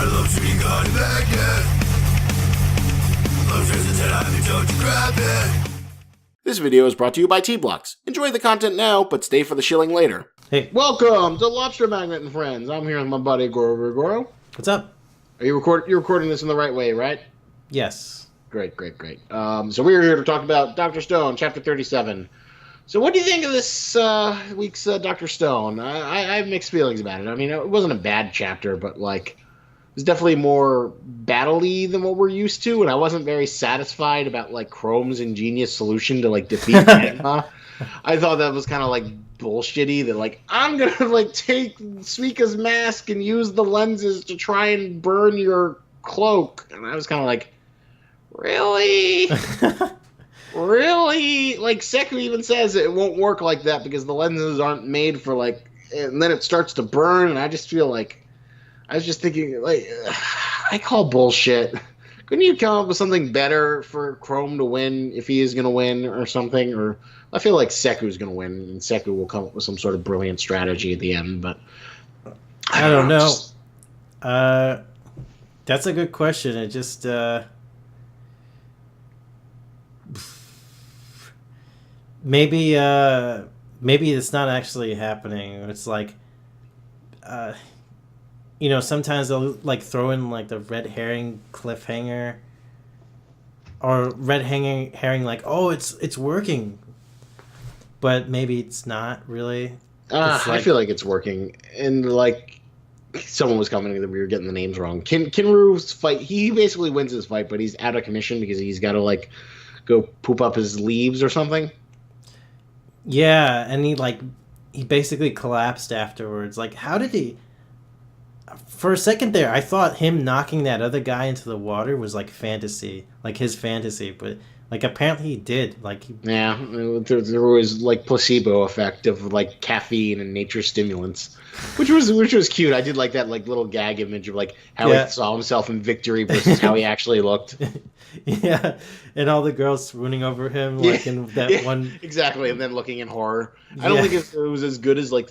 love sweet God Manga. Lobster's a 10 on you, don't you grab it. This video is brought to you by T-Blocks. Enjoy the content now, but stay for the shilling later. Hey, Welcome to Lobster Magnet and Friends. I'm here with my buddy Goro. what's up? Are you're recording this in the right way, right? Yes. Great. So we're here to talk about Dr. Stone, Chapter 37. So what do you think of this week's Dr. Stone? I have mixed feelings about it. I mean, it wasn't a bad chapter, but, like, it was definitely more battle-y than what we're used to, and I wasn't very satisfied about, like, Chrome's ingenious solution to, like, defeat Magma. I thought that was kind of, like, bullshitty, that, like, I'm gonna, like, take Suika's mask and use the lenses to try and burn your cloak. And I was kind of like, really? Really? Like, Seku even says it won't work like that because the lenses aren't made for, like, and then it starts to burn, and I just feel like, I was just thinking, like, I call bullshit. Couldn't you come up with something better for Chrome to win if he is going to win or something? Or I feel like Seku's going to win, and Seku will come up with some sort of brilliant strategy at the end, but I don't know. That's a good question. It just maybe it's not actually happening. It's like sometimes they'll, like, throw in, like, the red herring cliffhanger or red herring, like, oh, it's working, but maybe it's not really. I feel like it's working, and, like, someone was commenting that we were getting the names wrong. Kinru's fight, he basically wins his fight, but he's out of commission because he's got to, like, go poop up his leaves or something. Yeah, and he basically collapsed afterwards. Like, how did he? For a second there, I thought him knocking that other guy into the water was, like, fantasy, like his fantasy, but, like, apparently he did. Like, yeah, there was, like, placebo effect of, like, caffeine and nature stimulants, which was cute. I did like that, like, little gag image of, like, how he saw himself in victory versus how he actually looked. Yeah, and all the girls swooning over him, like, in that one. Exactly, and then looking in horror. I don't think it was as good as, like,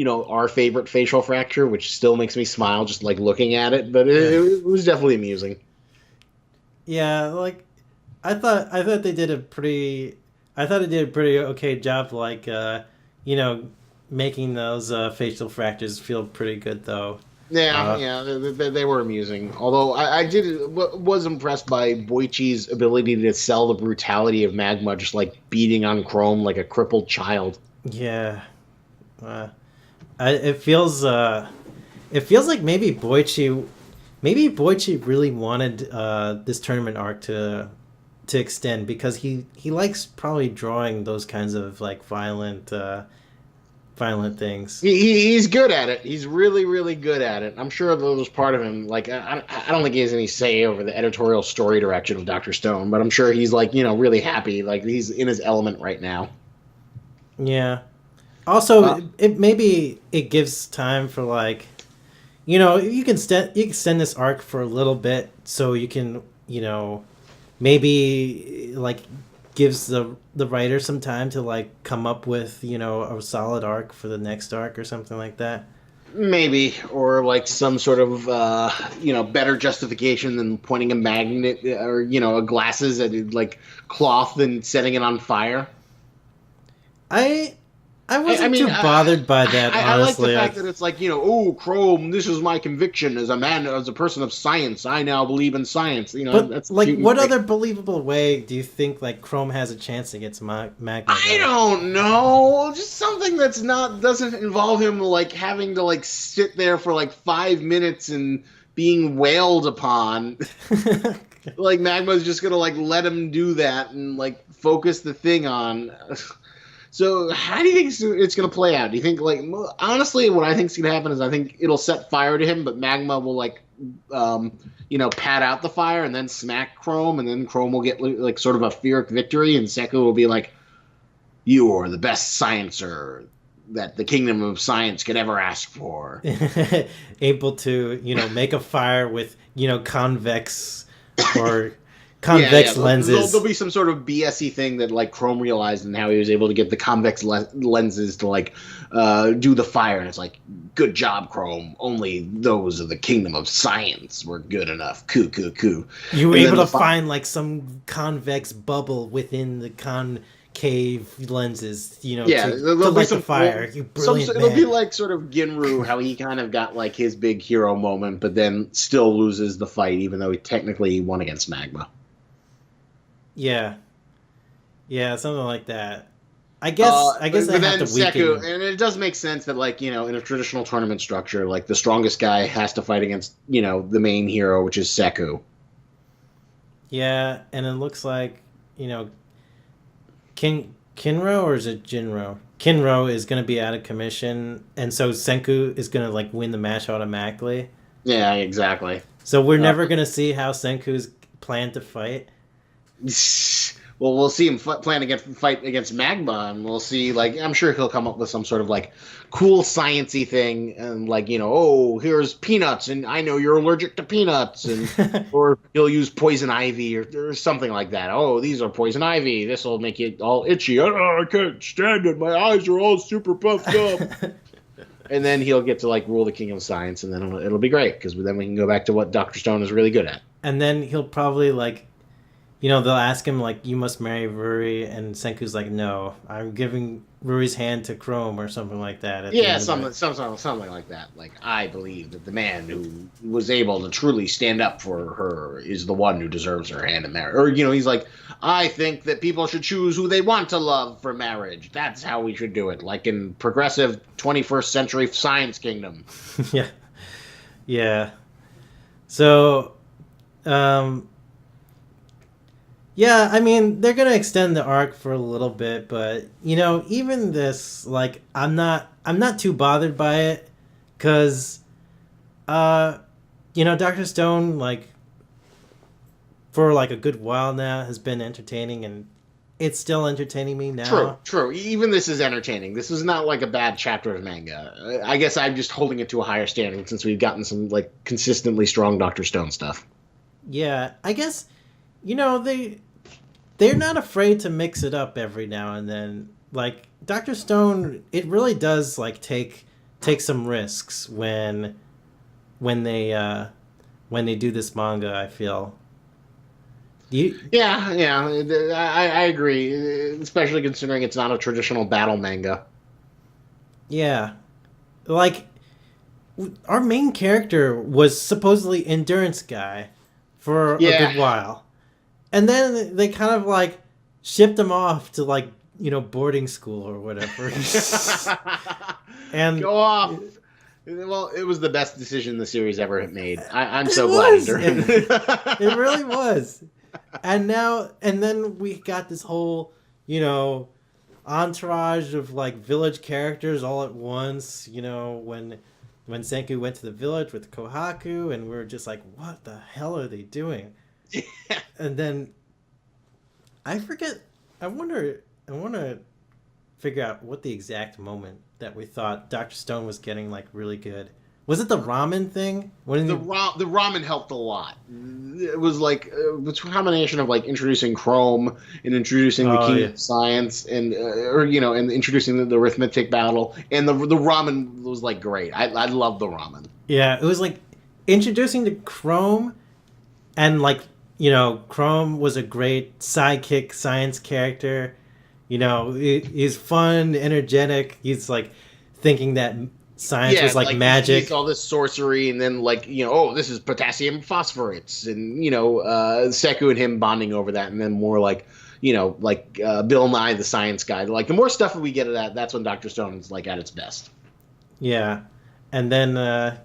our favorite facial fracture, which still makes me smile just, like, looking at it, but it was definitely amusing. Yeah, like, I thought they did a pretty okay job, like, making those facial fractures feel pretty good, though. Yeah, they were amusing. Although I was impressed by Boichi's ability to sell the brutality of Magma, just, like, beating on Chrome like a crippled child. Yeah, it feels like maybe Boichi really wanted this tournament arc to extend, because he likes probably drawing those kinds of, like, violent things. He's good at it. He's really, really good at it. I'm sure that was part of him. Like, I don't think he has any say over the editorial story direction of Dr. Stone, but I'm sure he's, like, really happy. Like, he's in his element right now. Yeah. Also, maybe it gives time for, like, you can extend this arc for a little bit, so you can, maybe, like, gives the writer some time to, like, come up with, a solid arc for the next arc or something like that. Maybe, or, like, some sort of better justification than pointing a magnet or glasses at, like, cloth and setting it on fire. I wasn't too bothered by that, honestly. I like the fact that it's like, oh, Chrome, this is my conviction as a person of science. I now believe in science. But, that's like, what other believable way do you think, like, Chrome has a chance against Magma? I don't know. Just something that's doesn't involve him, like, having to, like, sit there for, like, 5 minutes and being wailed upon. Like, Magma's just gonna, like, let him do that and, like, focus the thing on. So how do you think it's going to play out? Do you think, like, honestly, what I think is going to happen is I think it'll set fire to him, but Magma will, like, pat out the fire and then smack Chrome, and then Chrome will get, like, sort of a Pyrrhic victory, and Seku will be like, you are the best sciencer that the Kingdom of Science could ever ask for. Able to, make a fire with, convex or convex There'll, lenses. there'll be some sort of BS-y thing that like Chrome realized and how he was able to get the convex lenses to like do the fire, and it's like, good job, Chrome. Only those of the kingdom of science were good enough. Coo. You were And able then to find like some convex bubble within the concave lenses, you know, Yeah, to there'll be light some the fire. You brilliant it'll man. be like sort of Ginru, how he kind of got like his big hero moment, but then still loses the fight, even though he technically won against Magma. Yeah, something like that. I guess I But have then to Seku, weaken. and it does make sense that like, you know, in a traditional tournament structure, like the strongest guy has to fight against, you know, the main hero, which is Seku. Yeah, and it looks like, you know, Kinro, or is it Jinro? Kinro is going to be out of commission, and so Senku is going to like win the match automatically. Yeah, exactly. So we're never going to see how Senku's planned to fight. Well, we'll see him fight against Magma, and we'll see. Like, I'm sure he'll come up with some sort of like cool sciencey thing, and like, you know, oh, here's peanuts, and I know you're allergic to peanuts, and or he'll use poison ivy or something like that. Oh, these are poison ivy. This will make you all itchy. Oh, I can't stand it. My eyes are all super puffed up. And then he'll get to like rule the kingdom of science, and then it'll be great because then we can go back to what Dr. Stone is really good at. And then he'll probably like, you know, they'll ask him like, "You must marry Ruri," and Senku's like, "No, I'm giving Ruri's hand to Chrome," or something like that. Yeah, something like that. Like, I believe that the man who was able to truly stand up for her is the one who deserves her hand in marriage. Or, you know, he's like, I think that people should choose who they want to love for marriage. That's how we should do it. Like in progressive 21st century science kingdom. Yeah. So, yeah, I mean, they're gonna extend the arc for a little bit, but you know, even this, like, I'm not too bothered by it, cause, you know, Dr. Stone, like, for like a good while now has been entertaining, and it's still entertaining me now. True. Even this is entertaining. This is not like a bad chapter of manga. I guess I'm just holding it to a higher standard since we've gotten some like consistently strong Dr. Stone stuff. Yeah, I guess, you know, they're not afraid to mix it up every now and then. Like Dr. Stone, it really does like take some risks when they do this manga, I feel. Yeah, I agree, especially considering it's not a traditional battle manga. Yeah, like our main character was supposedly endurance guy for a good while, and then they kind of like shipped him off to like, you know, boarding school or whatever. And go off. Well, it was the best decision the series ever made. I'm so was. glad. It really was. And then we got this whole, you know, entourage of like village characters all at once. You know, when Senku went to the village with Kohaku, and we were just like, what the hell are they doing? Yeah. And then I forget. I want to figure out what the exact moment that we thought Dr. Stone was getting like really good. Was it the ramen thing? The ramen helped a lot. It was like a combination of like introducing Chrome and introducing the King of Science, and and introducing the arithmetic battle, and the ramen was like great. I love the ramen. Yeah, it was like introducing the Chrome, and like, you know, Chrome was a great sidekick science character. You know, he's fun, energetic. He's like thinking that science was like magic. All this sorcery, and then like, you know, oh, this is potassium phosphorates, and you know, Seku and him bonding over that, and then more like, you know, like Bill Nye the Science Guy. Like the more stuff we get of that, that's when Dr. Stone is like at its best. Yeah, and then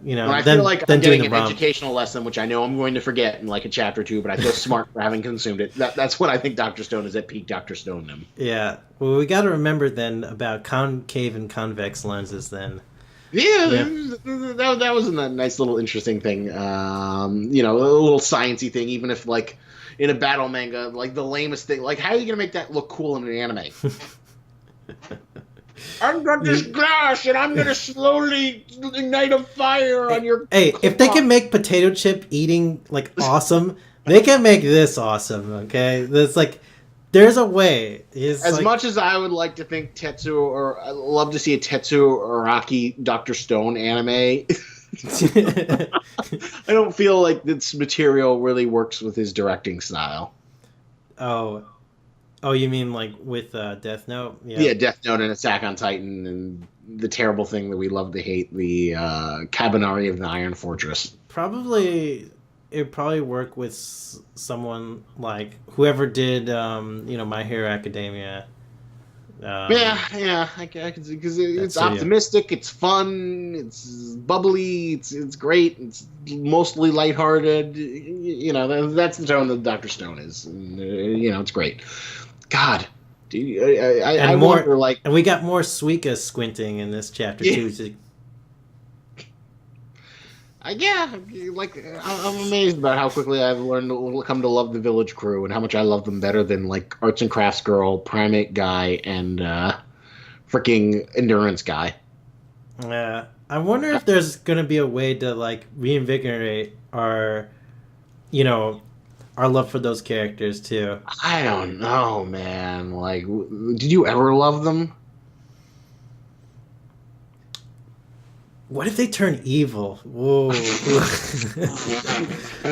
you know, and I feel like I'm getting an educational lesson, which I know I'm going to forget in like a chapter or two, but I feel smart for having consumed it. That's when I think Dr. Stone is at peak Dr. Stone. Yeah, well, we got to remember then about concave and convex lenses then. Yeah. That was a nice little interesting thing. You know, a little sciencey thing, even if like in a battle manga, like the lamest thing, like how are you gonna make that look cool in an anime? I've got this glass and I'm gonna slowly ignite a fire on your. Hey, if they can make potato chip eating like awesome, They can make this awesome, okay? It's like there's a way. It's As like, much as I would like to think Tetsuo, or I'd love to see a Tetsuo Araki Dr. Stone anime, I don't feel like this material really works with his directing style. oh, you mean like with Death Note? Yeah, Death Note and Attack on Titan, and the terrible thing that we love to hate, the Cabanari of the Iron Fortress. Probably it'd probably work with someone like whoever did My Hero Academia. Yeah, I can see, because it's That's optimistic, it's fun, it's bubbly, it's great, it's mostly lighthearted. That's the tone that Dr. Stone is. And, it's great. God, dude, I wonder, like, and we got more Suika squinting in this chapter too. I'm amazed about how quickly I've learned to come to love the Village Crew, and how much I love them better than like Arts and Crafts Girl, Primate Guy, and freaking Endurance Guy. Yeah, I wonder if there's gonna be a way to like reinvigorate our love for those characters too. I don't know, man. Like, did you ever love them? What if they turn evil? Whoa.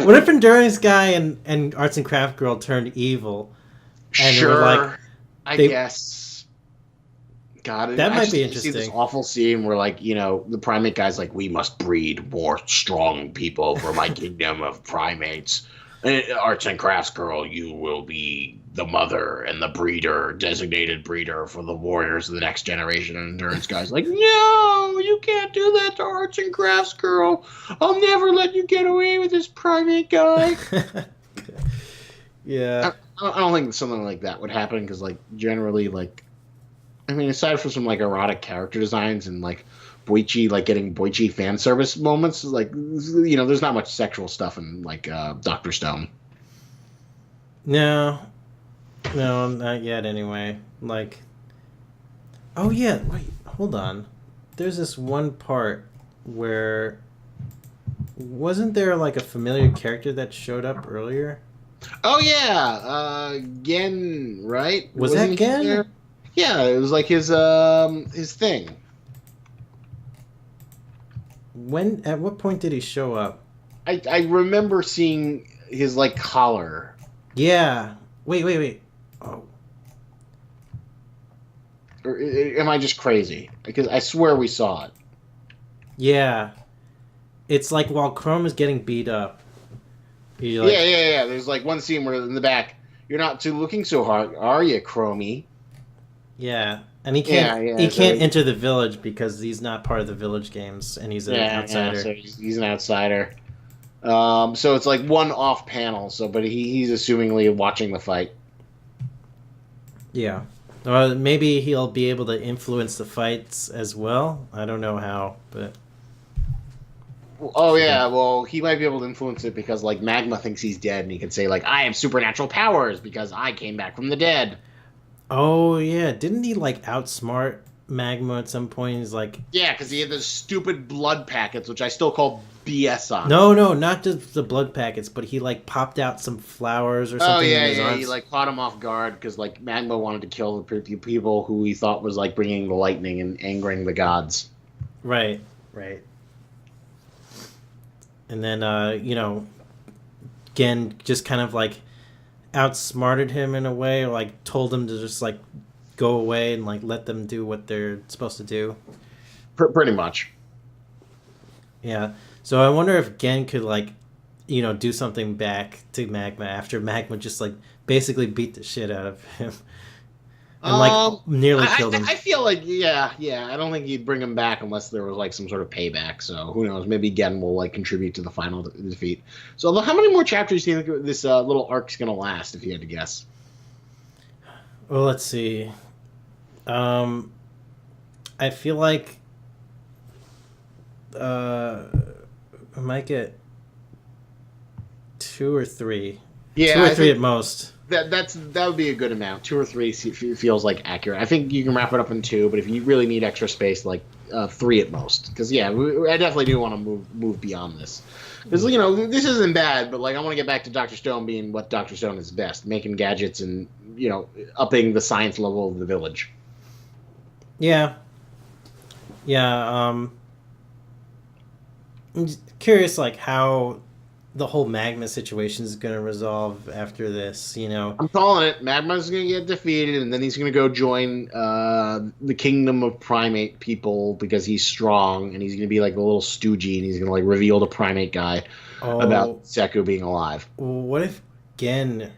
What if Endurance Guy and Arts and Craft Girl turned evil? And sure, like, I guess. God, that might be see interesting. this awful scene where, like, the primate guy's like, "We must breed more strong people for my kingdom of primates." Arts and Crafts Girl, you will be the mother and the designated breeder for the warriors of the next generation. And Endurance Guy's like, "No, you can't do that to Arts and Crafts Girl. I'll never let you get away with this, Primate Guy." Yeah. I don't think something like that would happen, because, like, generally, like, I mean, aside from some, like, erotic character designs and, like, Boichi, like, getting Boichi fan service moments, like, there's not much sexual stuff in, like, Dr. Stone. No, not yet anyway. Like, oh yeah, wait, hold on. There's this one part where, wasn't there like a familiar character that showed up earlier? Oh yeah, Gen, right? Wasn't that Gen? There? Yeah, it was like his thing. At what point did he show up? I remember seeing his, like, collar. Yeah. Wait. Oh. Or am I just crazy? Because I swear we saw it. Yeah. It's like while Chrome is getting beat up. Yeah. There's, like, one scene where in the back, "You're not looking so hard, are you, Chromie?" Yeah. And he can't enter the village because he's not part of the village games, and he's an outsider. Yeah, so he's an outsider. So it's like one off panel. But he's assumingly watching the fight. Yeah, or maybe he'll be able to influence the fights as well. I don't know how, but oh yeah, well, he might be able to influence it because, like, Magma thinks he's dead, and he can say, like, "I have supernatural powers because I came back from the dead." Oh yeah, didn't he like outsmart Magma at some point? He's like, yeah, because he had those stupid blood packets, which I still call BS on. No, not just the blood packets, but he like popped out some flowers or something. Oh yeah, in his arms. he like caught him off guard because, like, Magma wanted to kill the people who he thought was, like, bringing the lightning and angering the gods. Right. And then Gen just kind of like outsmarted him in a way, or like told him to just like go away and like let them do what they're supposed to do. Pretty much. Yeah. So I wonder if Gen could like, do something back to Magma after Magma just like basically beat the shit out of him. And like nearly killed him. I feel like yeah. I don't think he'd bring him back unless there was like some sort of payback. So who knows? Maybe Gen will like contribute to the final defeat. So how many more chapters do you think this little arc's gonna last? If you had to guess. Well, let's see. I feel like I might get 2 or 3. Yeah, 2 or 3 at most. That would be a good amount. 2 or 3 feels like accurate. I think you can wrap it up in 2, but if you really need extra space, like 3 at most. Because I definitely do want to move beyond this. Because this isn't bad, but like I want to get back to Dr. Stone being what Dr. Stone is best, making gadgets and upping the science level of the village. Yeah. I'm just curious, like how the whole Magma situation is going to resolve after this. I'm calling it. Magma's going to get defeated, and then he's going to go join the kingdom of primate people because he's strong, and he's going to be like a little stoogey, and he's going to like reveal the primate guy about Seku being alive. What if Gen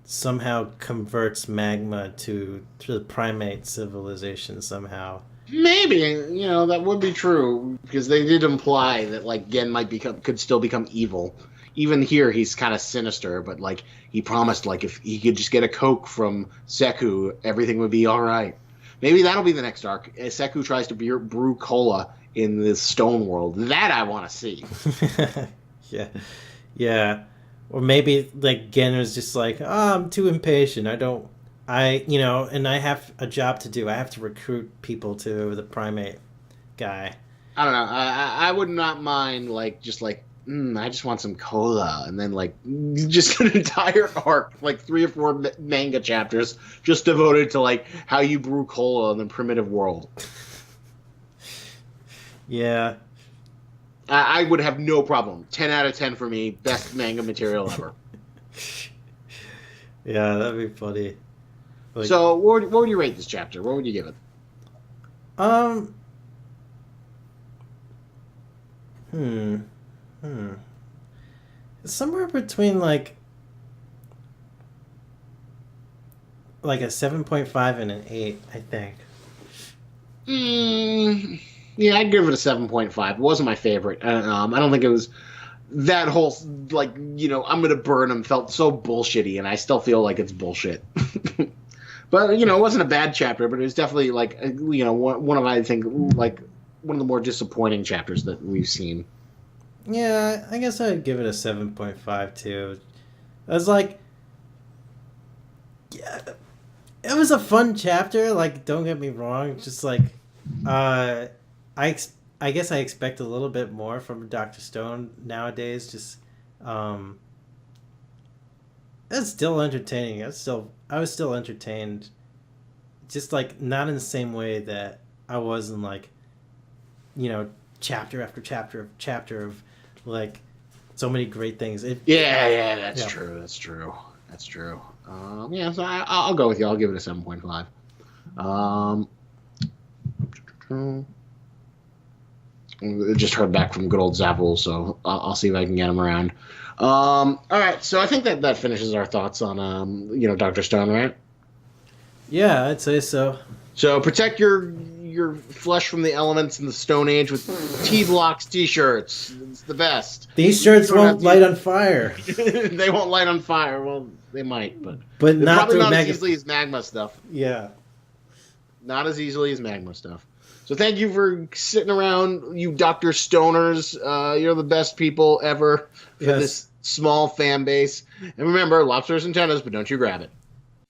somehow converts Magma to the primate civilization somehow? Maybe, that would be true because they did imply that like Gen could still become evil. Even here, he's kind of sinister, but like he promised, like if he could just get a Coke from Seku, everything would be all right. Maybe that'll be the next arc. Seku tries to brew cola in the stone world. That I want to see. Yeah. Or maybe like Gen was just like, I'm too impatient. And I have a job to do. I have to recruit people to the primate guy. I don't know. I would not mind like just like. I just want some cola, and then like just an entire arc, like 3 or 4 manga chapters, just devoted to like how you brew cola in the primitive world. Yeah, I would have no problem. 10 out of 10 for me. Best manga material ever. Yeah, that'd be funny. Like, so, what would you rate this chapter? What would you give it? Somewhere between like a 7.5 and an 8, I think. Yeah, I'd give it a 7.5. It wasn't my favorite. I don't think it was that whole like I'm gonna burn him felt so bullshitty, and I still feel like it's bullshit. But it wasn't a bad chapter, but it was definitely like one of I think like one of the more disappointing chapters that we've seen. Yeah, I guess I'd give it a 7.5 too. I was like, yeah, it was a fun chapter. Like, don't get me wrong. Just like, I guess I expect a little bit more from Dr. Stone nowadays. Just, it's still entertaining. I was still entertained. Just like not in the same way that I was in like, chapter after chapter of like so many great things. That's true. That's true. So I'll go with you. I'll give it a 7.5. Just heard back from good old Zavel, so I'll see if I can get him around. All right, so I think that finishes our thoughts on Dr. Stone, right? Yeah, I'd say so. So protect your flesh from the elements in the Stone Age with T-Blocks t-shirts. It's the best. These shirts won't light on fire. They won't light on fire. Well, they might, but not probably not as easily as magma stuff. Yeah. Not as easily as magma stuff. So thank you for sitting around, you Dr. Stoners. You're the best people ever for this small fan base. And remember, lobsters and tennis, but don't you grab it.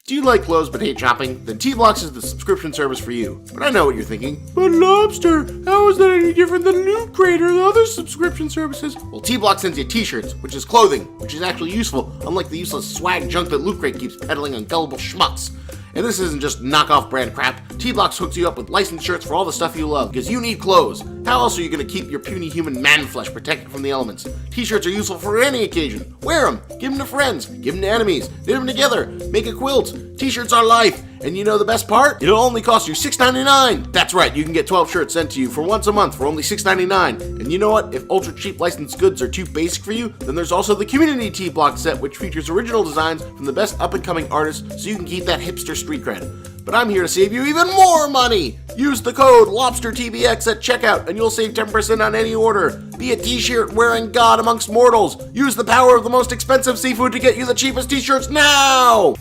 Do you like clothes but hate shopping? Then T-Blocks is the subscription service for you. But I know what you're thinking. But Lobster, how is that any different than Loot Crate or the other subscription services? Well, T-Blocks sends you t-shirts, which is clothing, which is actually useful, unlike the useless swag junk that Loot Crate keeps peddling on gullible schmucks. And this isn't just knockoff brand crap. T-Blocks hooks you up with licensed shirts for all the stuff you love, because you need clothes. How else are you going to keep your puny human man flesh protected from the elements? T-shirts are useful for any occasion. Wear them. Give them to friends. Give them to enemies. Knit them together. Make a quilt. T-shirts are life. And you know the best part? It'll only cost you $6.99. That's right, you can get 12 shirts sent to you for once a month for only $6.99. And you know what? If ultra cheap licensed goods are too basic for you, then there's also the Community T-Block set, which features original designs from the best up-and-coming artists, so you can keep that hipster street cred. But I'm here to save you even more money! Use the code LOBSTERTBX at checkout, and you'll save 10% on any order. Be a t-shirt wearing god amongst mortals. Use the power of the most expensive seafood to get you the cheapest t-shirts now!